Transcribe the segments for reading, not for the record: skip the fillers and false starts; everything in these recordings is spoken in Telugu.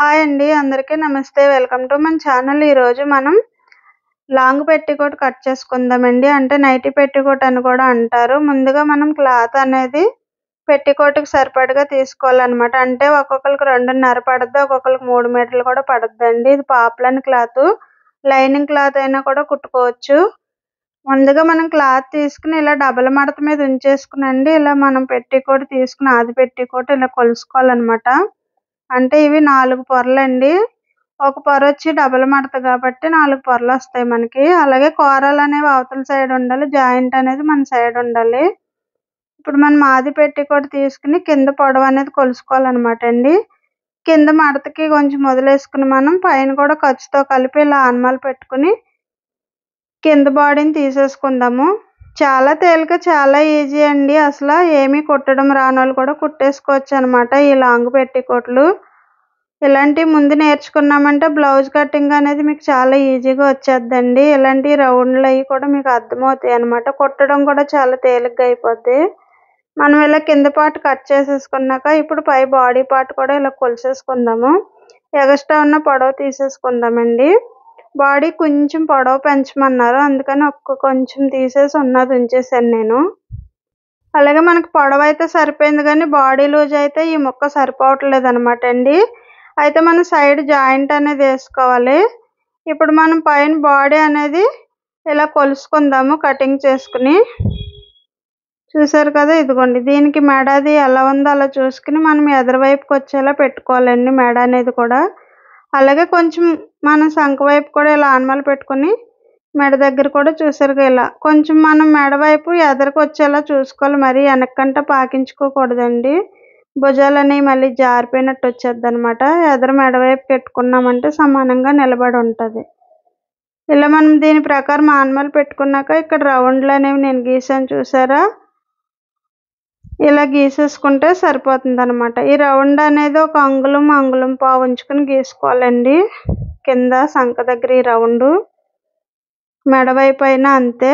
హాయ్ అండి, అందరికీ నమస్తే. వెల్కమ్ టు మన ఛానల్. ఈరోజు మనం లాంగ్ పెట్టికోట్ కట్ చేసుకుందామండి. అంటే నైటీ పెట్టికోట్ అని కూడా అంటారు. ముందుగా మనం క్లాత్ అనేది పెట్టికోట్కి సరిపడగా తీసుకోవాలన్నమాట. అంటే ఒక్కొక్కరికి 2.5 పడుద్ది, ఒక్కొక్కరికి 3 మీటర్లు కూడా పడుద్దండి. ఇది పాప్లైన్ క్లాత్, లైనింగ్ క్లాత్ అయినా కూడా కుట్టుకోవచ్చు. ముందుగా మనం క్లాత్ తీసుకుని ఇలా డబల్ మడత మీద ఉంచేసుకునండి, ఇలా మనం పెట్టికోట్ తీసుకుని ఆది పెట్టికోట్ ఇలా కొలుసుకోవాలన్నమాట. అంటే ఇవి 4 పొరలండి. ఒక పొర వచ్చి డబల్ మడత కాబట్టి 4 పొరలు వస్తాయి మనకి. అలాగే కూరలు అనేవి అవతల సైడ్ ఉండాలి, జాయింట్ అనేది మన సైడ్ ఉండాలి. ఇప్పుడు మనం ఆది పెట్టికోట్ తీసుకుని కింద పొడవు అనేది కొలుసుకోవాలన్నమాట అండి. కింద మడతకి కొంచెం వదిలేసుకుని మనం పైన కూడా ఖర్చుతో కలిపి ఇలా ఆనమాలు పెట్టుకుని కింద బాడీని తీసేసుకుందాము. చాలా తేలిక, చాలా ఈజీ అండి. అసలు ఏమీ కుట్టడం రానోళ్ళు కూడా కుట్టేసుకోవచ్చు అనమాట ఈ లాంగ్ పెట్టికోట్లు. ఇలాంటివి ముందు నేర్చుకున్నామంటే బ్లౌజ్ కటింగ్ అనేది మీకు చాలా ఈజీగా వచ్చేద్దండి. ఇలాంటి రౌండ్లు అవి కూడా మీకు అర్థమవుతాయి అనమాట. కుట్టడం కూడా చాలా తేలిగ్గా అయిపోద్ది. మనం ఇలా కింద పార్ట్ కట్ చేసేసుకున్నాక ఇప్పుడు పై బాడీ పార్ట్ కూడా ఇలా కొలిసేసుకుందాము. ఎక్స్ట్రా ఉన్న పొడవు తీసేసుకుందామండి. బాడీ కొంచెం పొడవు పెంచమన్నారు, అందుకని కొంచెం తీసేసి ఉన్నది ఉంచేసాను నేను. అలాగే మనకు పొడవు అయితే సరిపోయింది, కానీ బాడీ లూజ్ అయితే ఈ ముక్క సరిపోవట్లేదు అనమాట అండి. అయితే మనం సైడ్ జాయింట్ అనేది వేసుకోవాలి. ఇప్పుడు మనం పైన బాడీ అనేది ఇలా కొలుసుకుందాము కటింగ్ చేసుకుని. చూసారు కదా, ఇదిగోండి. దీనికి మెడది ఎలా ఉందో అలా చూసుకుని మనం ఎదరవైపుకి వచ్చేలా పెట్టుకోవాలండి మెడ అనేది కూడా. అలాగే కొంచెం మనం సంక వైపు కూడా ఇలా ఆనమాలు పెట్టుకుని మెడ దగ్గర కూడా చూసారుగా ఇలా కొంచెం మనం మెడ వైపు ఎదరికి వచ్చేలా చూసుకోవాలి. మరీ వెనక్కంట పాకించుకోకూడదండి, భుజాలు అనేవి మళ్ళీ జారిపోయినట్టు వచ్చేద్ది అనమాట. ఎదర మెడ వైపు పెట్టుకున్నామంటే సమానంగా నిలబడి ఉంటుంది. ఇలా మనం దీని ప్రకారం ఆనమాలు పెట్టుకున్నాక ఇక్కడ రౌండ్లు అనేవి నేను గీసాను, చూసారా? ఇలా గీసేసుకుంటే సరిపోతుంది అనమాట. ఈ రౌండ్ అనేది ఒక అంగుళం, అంగుళం పావు ఉంచుకుని గీసుకోవాలండి. కింద సంక దగ్గర ఈ రౌండ్, మెడ వైపు అయినా అంతే.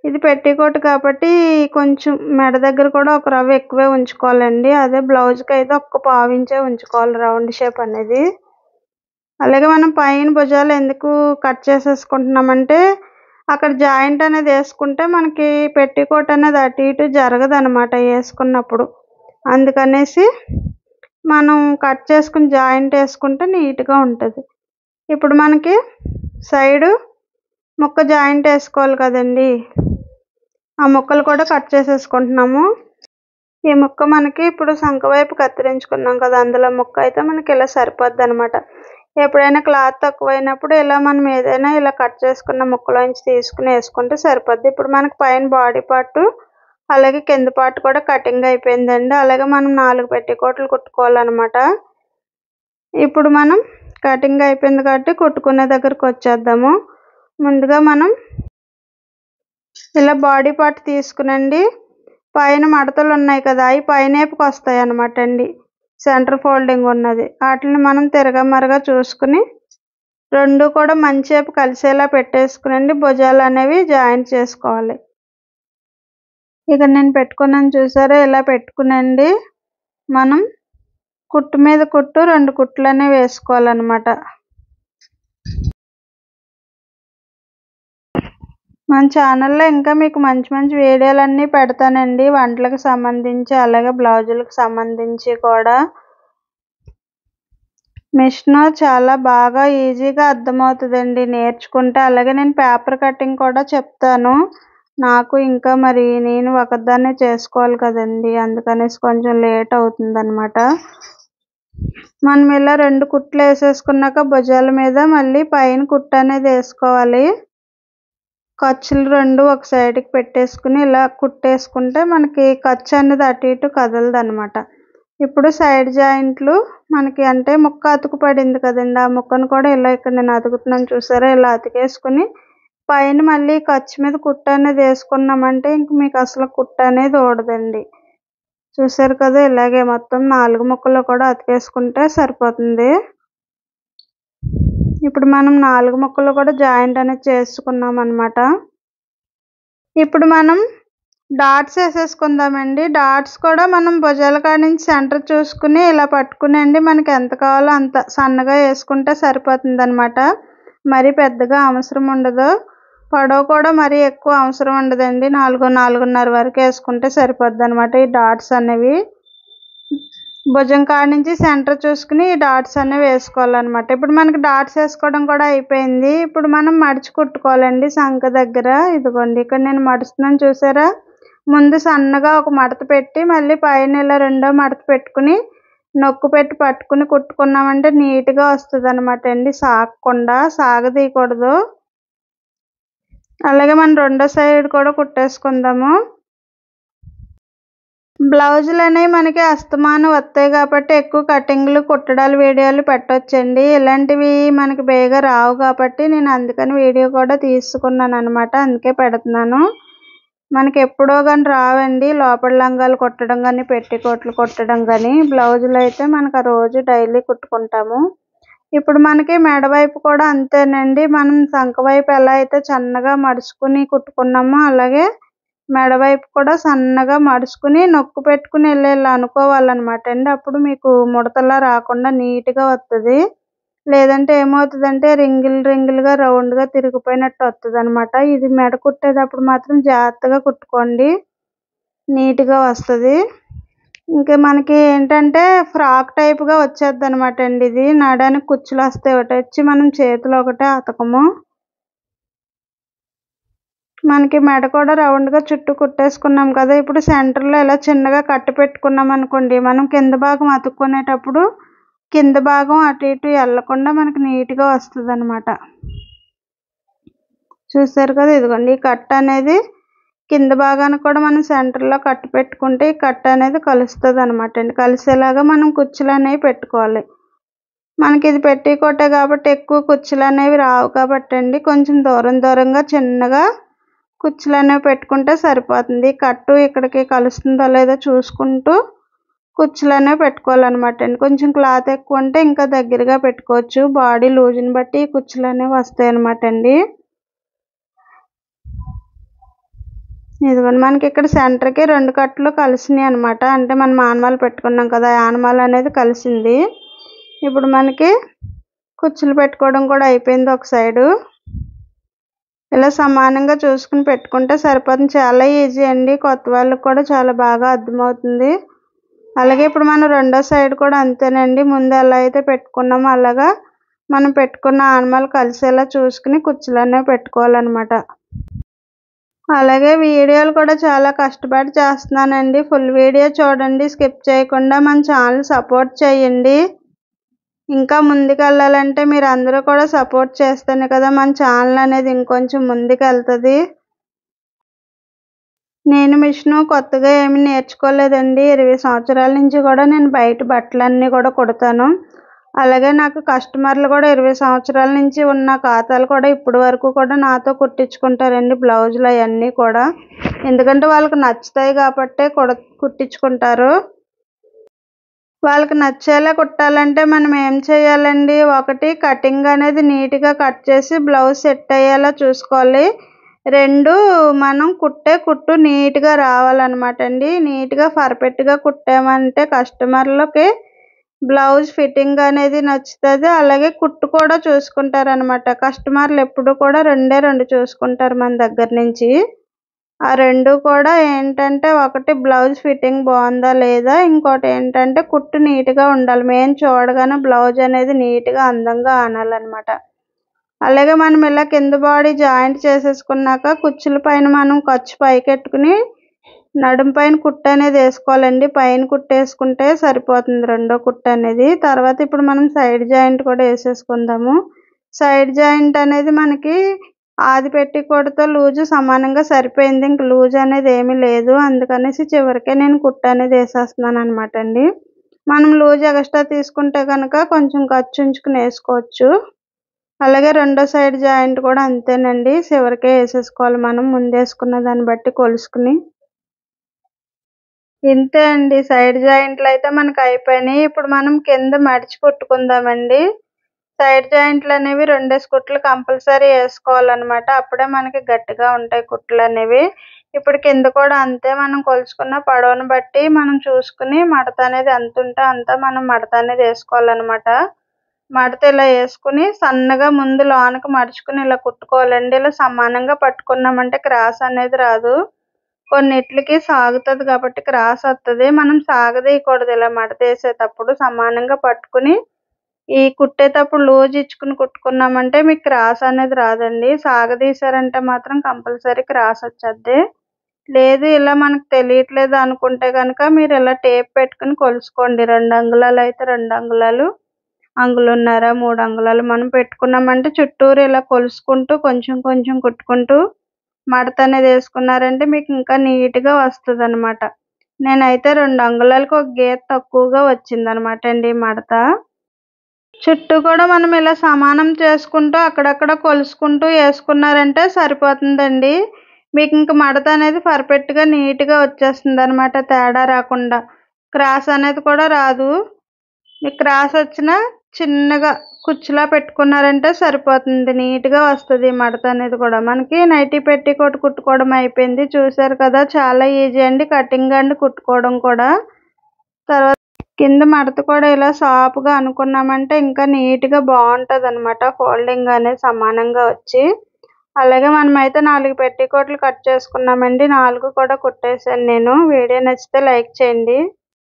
ఇది పెట్టికోట్ కాబట్టి కొంచెం మెడ దగ్గర కూడా ఒక రవ్వ ఎక్కువే ఉంచుకోవాలండి. అదే బ్లౌజ్కి అయితే ఒక్క పావించే ఉంచుకోవాలి రౌండ్ షేప్ అనేది. అలాగే మనం పైన భుజాలు ఎందుకు కట్ చేసేసుకుంటున్నామంటే అక్కడ జాయింట్ అనేది వేసుకుంటే మనకి పెట్టికోట్ అనేది అటు ఇటు జరగదు అనమాట వేసుకున్నప్పుడు. అందుకనేసి మనం కట్ చేసుకుని జాయింట్ వేసుకుంటే నీట్గా ఉంటుంది. ఇప్పుడు మనకి సైడు ముక్క జాయింట్ వేసుకోవాలి కదండి, ఆ ముక్కలు కూడా కట్ చేసేసుకుంటున్నాము. ఈ ముక్క మనకి ఇప్పుడు సంక వైపు కత్తిరించుకున్నాం కదా, అందులో ముక్క అయితే మనకి ఇలా సరిపోద్ది అనమాట. ఎప్పుడైనా క్లాత్ తక్కువైనప్పుడు ఇలా మనం ఏదైనా ఇలా కట్ చేసుకున్న ముక్కలోంచి తీసుకుని వేసుకుంటే సరిపోద్ది. ఇప్పుడు మనకి పైన బాడీ పార్ట్ అలాగే కింద పార్ట్ కూడా కటింగ్ అయిపోయిందండి. అలాగే మనం 4 పెట్టికోట్లు కుట్టుకోవాలన్నమాట. ఇప్పుడు మనం కటింగ్ అయిపోయింది కాబట్టి కుట్టుకునే దగ్గరకు వచ్చేద్దాము. ముందుగా మనం ఇలా బాడీ పార్ట్ తీసుకునండి, పైన మడతలు ఉన్నాయి కదా అవి పైన వైపుకి వస్తాయి అన్నమాట అండి. సెంటర్ ఫోల్డింగ్ ఉన్నది వాటిని మనం తిరగమరగా చూసుకుని రెండు కూడా మంచి వైపు కలిసేలా పెట్టేసుకునండి. భుజాలు అనేవి జాయింట్ చేసుకోవాలి. ఇక నేను పెట్టుకున్నాను, చూసారా? ఇలా పెట్టుకునండి మనం కుట్టు మీద కుట్టు 2 కుట్లు అనేవి వేసుకోవాలన్నమాట. మన ఛానల్లో ఇంకా మీకు మంచి మంచి వీడియోలన్నీ పెడతానండి, వంటలకు సంబంధించి అలాగే బ్లౌజులకు సంబంధించి కూడా. మిషన్ చాలా బాగా ఈజీగా అర్థమవుతుందండి నేర్చుకుంటే. అలాగే నేను పేపర్ కటింగ్ కూడా చెప్తాను. నాకు ఇంకా మరి నేను ఒకదాన్నే చేసుకోవాలి కదండి, అందుకనేసి కొంచెం లేట్ అవుతుందన్నమాట. మనం ఇలా 2 కుట్లు వేసేసుకున్నాక భుజాల మీద మళ్ళీ పైన కుట్టు అనేది వేసుకోవాలి. ఖర్చులు 2 ఒక సైడ్కి పెట్టేసుకుని ఇలా కుట్టేసుకుంటే మనకి ఖర్చు అనేది అటు ఇటు కదలదు అనమాట. ఇప్పుడు సైడ్ జాయింట్లు మనకి అంటే ముక్క అతుకు పడింది కదండి, ఆ ముక్కను కూడా ఇలా ఇక్కడ నేను అతుకుతున్నాను, చూసారా? ఇలా అతికేసుకుని పైన మళ్ళీ ఖర్చు మీద కుట్టు అనేది వేసుకున్నామంటే ఇంక మీకు అసలు కుట్టు అనేది ఊడదండి. చూసారు కదా, ఇలాగే మొత్తం 4 ముక్కలు కూడా అతికేసుకుంటే సరిపోతుంది. ఇప్పుడు మనం 4 ముక్కలు కూడా జాయింట్ అనేది చేసుకున్నాం అన్నమాట. ఇప్పుడు మనం డాట్స్ వేసేసుకుందామండి. డాట్స్ కూడా మనం భుజాల కాడ నుంచి సెంటర్ చూసుకుని ఇలా పట్టుకునండి మనకి ఎంత కావాలో అంత సన్నగా వేసుకుంటే సరిపోతుందన్నమాట. మరీ పెద్దగా అవసరం ఉండదు. పొడవు కూడా మరీ ఎక్కువ అవసరం ఉండదండి. 4.5 వరకు వేసుకుంటే సరిపోద్దన్నమాట ఈ డాట్స్ అనేవి. భుజం కాడ నుంచి సెంటర్ చూసుకుని ఈ డాట్స్ అనేవి వేసుకోవాలన్నమాట. ఇప్పుడు మనకి డాట్స్ వేసుకోవడం కూడా అయిపోయింది. ఇప్పుడు మనం మడిచి కుట్టుకోవాలండి సంక దగ్గర. ఇదిగోండి ఇక్కడ నేను మడుస్తున్నాను చూసారా. ముందు సన్నగా ఒక మడత పెట్టి మళ్ళీ పైన ఇలా రెండో మడత పెట్టుకుని నొక్కు పెట్టి పట్టుకుని కుట్టుకున్నామంటే నీట్గా వస్తుంది అనమాట అండి. సాగకుండా సాగదీయకూడదు. అలాగే మనం రెండో సైడ్ కూడా కుట్టేసుకుందాము. బ్లౌజులు అనేవి మనకి అస్తమానం వస్తాయి కాబట్టి ఎక్కువ కటింగ్లు కుట్టడాలు వీడియోలు పెట్టొచ్చండి. ఇలాంటివి మనకి బేగా రావు కాబట్టి నేను అందుకని వీడియో కూడా తీసుకున్నాను అనమాట. అందుకే పెడుతున్నాను. మనకి ఎప్పుడో కానీ రావండి లోపల లంగాలు కుట్టడం కానీ పెట్టికోట్లు కుట్టడం కానీ. బ్లౌజులు అయితే మనకు ఆ రోజు డైలీ కుట్టుకుంటాము. ఇప్పుడు మనకి మెడ వైపు కూడా అంతేనండి. మనం సంక వైపు ఎలా అయితే సన్నగా మడుచుకుని కుట్టుకున్నామో అలాగే మెడ వైపు కూడా సన్నగా మడుచుకుని నొక్కు పెట్టుకుని ఇలా అనుకోవాలన్నమాట అండి. అప్పుడు మీకు ముడతలా రాకుండా నీట్గా వస్తుంది. లేదంటే ఏమవుతుందంటే రింగులుగా రౌండ్గా తిరిగిపోయినట్టు వస్తుంది అనమాట. ఇది మెడ కుట్టేటప్పుడు మాత్రం జాగ్రత్తగా కుట్టుకోండి, నీట్గా వస్తుంది. ఇంకా మనకి ఏంటంటే ఫ్రాక్ టైప్గా వచ్చేద్ది అనమాట అండి. ఇది నడానికి కుచ్చులు వస్తాయి. ఒకటి వచ్చి మనం చేతిలో ఒకటే అతకము. మనకి మెడ కూడా రౌండ్గా చుట్టూ కుట్టేసుకున్నాం కదా. ఇప్పుడు సెంటర్లో ఇలా చిన్నగా కట్టి పెట్టుకున్నాం అనుకోండి, మనం కింద భాగం అతుక్కునేటప్పుడు కింద భాగం అటు ఇటు వెళ్ళకుండా మనకి నీట్గా వస్తుంది అనమాట. చూసారు కదా. ఇదిగోండి ఈ కట్ అనేది కింద భాగానికి కూడా మనం సెంటర్లో కట్టి పెట్టుకుంటే ఈ కట్ అనేది కలుస్తుంది అనమాట అండి. కలిసేలాగా మనం కుచ్చులు అనేవి పెట్టుకోవాలి. మనకి ఇది పెట్టికోటే కాబట్టి ఎక్కువ కుచ్చులు అనేవి రావు కాబట్టి అండి కొంచెం దూరంగా చిన్నగా కుచ్చులు అనేవి పెట్టుకుంటే సరిపోతుంది. కట్టు ఇక్కడికి కలుస్తుందో లేదో చూసుకుంటూ కుచ్చులు అనేవి పెట్టుకోవాలన్నమాట అండి. కొంచెం క్లాత్ ఎక్కువ ఉంటే ఇంకా దగ్గరగా పెట్టుకోవచ్చు. బాడీ లూజ్ని బట్టి కుచ్చులు అనేవి వస్తాయి అన్నమాట అండి. ఇదిగోండి మనకి ఇక్కడ సెంటర్కి 2 కట్లు కలిసినాయి అనమాట. అంటే మనం ఆనమాలు పెట్టుకున్నాం కదా, ఆనమాలు అనేది కలిసింది. ఇప్పుడు మనకి కుచ్చులు పెట్టుకోవడం కూడా అయిపోయింది. ఒక సైడు ఇలా సమానంగా చూసుకుని పెట్టుకుంటే సరిపోతుంది. చాలా ఈజీ అండి. కొత్త వాళ్ళకి కూడా చాలా బాగా అర్థమవుతుంది. అలాగే ఇప్పుడు మనం రెండో సైడ్ కూడా అంతేనండి. ముందు ఎలా అయితే పెట్టుకున్నామో అలాగా మనం పెట్టుకున్న ఆనమాలు కలిసేలా చూసుకుని కుచ్చులు అనేవి పెట్టుకోవాలన్నమాట. అలాగే వీడియోలు కూడా చాలా కష్టపడి చేస్తున్నానండి. ఫుల్ వీడియో చూడండి, స్కిప్ చేయకుండా మన ఛానల్ సపోర్ట్ చేయండి. ఇంకా ముందుకు వెళ్ళాలంటే మీరు అందరూ కూడా సపోర్ట్ చేస్తేనే కదా మన ఛానల్ అనేది ఇంకొంచెం ముందుకు వెళ్తుంది. నేను మిషను కొత్తగా ఏమి నేర్చుకోలేదండి. 20 సంవత్సరాల నుంచి కూడా నేను బయట బట్టలన్నీ కూడా కుడతాను. అలాగే నాకు కస్టమర్లు కూడా 20 సంవత్సరాల నుంచి ఉన్న ఖాతాలు కూడా ఇప్పటి వరకు కూడా నాతో కుట్టించుకుంటారండి బ్లౌజులు అవన్నీ కూడా. ఎందుకంటే వాళ్ళకి నచ్చుతాయి కాబట్టే కుట్టించుకుంటారు. వాళ్ళకి నచ్చేలా కుట్టాలంటే మనం ఏం చేయాలండి, ఒకటి కటింగ్ అనేది నీట్గా కట్ చేసి బ్లౌజ్ సెట్ అయ్యేలా చూసుకోవాలి. 2 మనం కుట్టు నీట్గా రావాలన్నమాట అండి. నీట్గా పర్ఫెక్ట్గా కుట్టామంటే కస్టమర్లకి బ్లౌజ్ ఫిట్టింగ్ అనేది నచ్చుతుంది. అలాగే కుట్టు కూడా చూసుకుంటారనమాట. కస్టమర్లు ఎప్పుడు కూడా 2 చూసుకుంటారు మన దగ్గర నుంచి. ఆ 2 కూడా ఏంటంటే ఒకటి బ్లౌజ్ ఫిట్టింగ్ బాగుందా లేదా, ఇంకోటి ఏంటంటే కుట్టు నీట్గా ఉండాలి. మేము చూడగానే బ్లౌజ్ అనేది నీట్గా అందంగా ఆనాలన్నమాట. అలాగే మనం ఇలా కింద బాడీ జాయింట్ చేసేసుకున్నాక కుచ్చుల పైన మనం ఖర్చు పైకెట్టుకుని నడుం పైన కుట్టు అనేది వేసుకోవాలండి. పైన కుట్టు వేసుకుంటే సరిపోతుంది రెండో కుట్టు అనేది. తర్వాత ఇప్పుడు మనం సైడ్ జాయింట్ కూడా వేసేసుకుందాము. సైడ్ జాయింట్ అనేది మనకి ఆది పెట్టికోటుతో లూజు సమానంగా సరిపోయింది. ఇంక లూజ్ అనేది ఏమీ లేదు. అందుకనేసి చివరికే నేను కుట్టు అనేది వేసేస్తున్నాను అనమాట అండి. మనం లూజ్ ఎక్స్ట్రా తీసుకుంటే కనుక కొంచెం ఖర్చు ఉంచుకుని వేసుకోవచ్చు. అలాగే రెండో సైడ్ జాయింట్ కూడా అంతేనండి. చివరికే వేసేసుకోవాలి మనం ముందు వేసుకున్న దాన్ని బట్టి కొలుసుకుని. ఇంతే అండి. సైడ్ జాయింట్లు అయితే మనకు అయిపోయినాయి. ఇప్పుడు మనం కింద మడిచి కుట్టుకుందామండి. సైడ్ జాయింట్లు అనేవి 2 కుట్లు కంపల్సరీ వేసుకోవాలన్నమాట. అప్పుడే మనకి గట్టిగా ఉంటాయి కుట్లు అనేవి. ఇప్పుడు కింద కూడా అంతే. మనం కొలుచుకున్న పొడవును బట్టి మనం చూసుకుని మడత అనేది ఎంత ఉంటే అంత మనం మడత అనేది వేసుకోవాలన్నమాట. మడత ఇలా వేసుకుని సన్నగా ముందు లోనకి మడుచుకుని ఇలా కుట్టుకోవాలండి. ఇలా సమానంగా పట్టుకున్నామంటే క్రాస్ అనేది రాదు. కొన్నిట్లకి సాగుతుంది కాబట్టి క్రాస్ వస్తుంది. మనం సాగదీయకూడదు. ఇలా మడత వేసేటప్పుడు సమానంగా పట్టుకుని ఈ కుట్టేటప్పుడు లూజ్ ఇచ్చుకుని కుట్టుకున్నామంటే మీకు క్రాస్ అనేది రాదండి. సాగదీశారంటే మాత్రం కంపల్సరీ క్రాస్ వచ్చేద్ది. లేదు ఇలా మనకు తెలియట్లేదు అనుకుంటే కనుక మీరు ఇలా టేప్ పెట్టుకుని కొలుసుకోండి. 2 అంగుళాలు అయితే 2 అంగుళాలు, అంగుళన్నర, 3 అంగుళాలు మనం పెట్టుకున్నామంటే చుట్టూరు ఇలా కొలుసుకుంటూ కొంచెం కొంచెం కుట్టుకుంటూ మడత అనేది వేసుకున్నారంటే మీకు ఇంకా నీట్‌గా వస్తదనమాట. నేనైతే 2 అంగుళాలకు ఒక గీత తక్కువగా వచ్చిందనమాట అండి మడత. చుట్టూ కూడా మనం ఇలా సమానం చేసుకుంటూ అక్కడక్కడ కొలుసుకుంటూ వేసుకున్నారంటే సరిపోతుందండి. మీకు ఇంక మడత అనేది పర్ఫెక్ట్‌గా నీట్‌గా వచ్చేస్తుందనమాట తేడా రాకుండా. క్రాస్ అనేది కూడా రాదు. మీకు క్రాస్ వచ్చినా చిన్నగా కుచ్చులా పెట్టుకున్నారంటే సరిపోతుంది. నీట్‌గా వస్తది మడత అనేది కూడా. మనకి నైటీ పెట్టికోట్ కుట్టుకోవడం అయిపోయింది. చూసారు కదా చాలా ఈజీ అండి కటింగ్ అండ్ కుట్టుకోవడం కూడా. తర్వాత కింద మడత కూడా ఇలా సాఫ్‌గా అనుకున్నామంటే ఇంకా నీట్‌గా బావుంటదనమాట. ఫోల్డింగ్ అనేది సమానంగా వచ్చి. అలాగే మనమైతే 4 పెట్టికోట్లు కట్ చేసుకున్నామండి. 4 కూడా కుట్టేసాను నేను. వీడియో నచ్చితే లైక్ చేయండి.